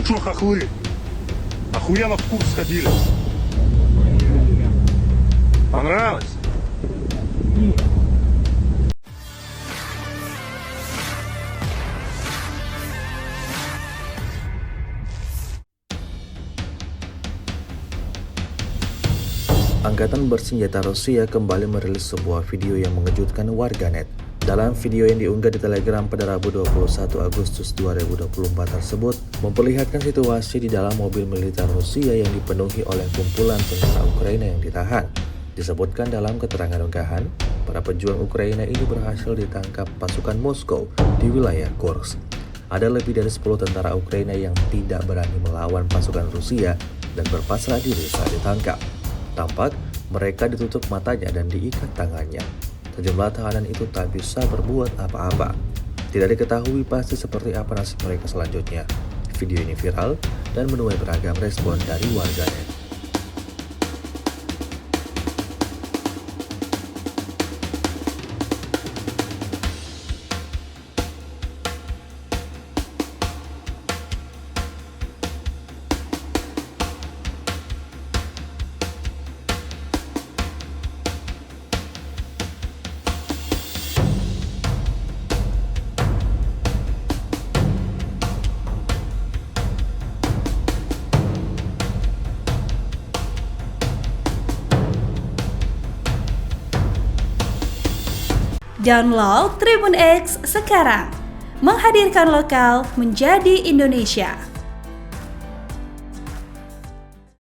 что, хохлы? Охуенно в курс сходили. Понравилось? Angkatan bersenjata Rusia kembali merilis sebuah video yang mengejutkan warganet. Dalam video yang diunggah di Telegram pada Rabu 21 Agustus 2024 tersebut, memperlihatkan situasi di dalam mobil militer Rusia yang dipenuhi oleh kumpulan tentara Ukraina yang ditahan. Disebutkan dalam keterangan unggahan, para pejuang Ukraina ini berhasil ditangkap pasukan Moskow di wilayah Kursk. Ada lebih dari 10 tentara Ukraina yang tidak berani melawan pasukan Rusia dan berpasrah diri saat ditangkap. Tampak mereka ditutup matanya dan diikat tangannya. Sejumlah tahanan itu tak bisa berbuat apa-apa. Tidak diketahui pasti seperti apa nasib mereka selanjutnya. Video ini viral dan menuai beragam respon dari warganet. Download Tribun X sekarang, menghadirkan lokal menjadi Indonesia.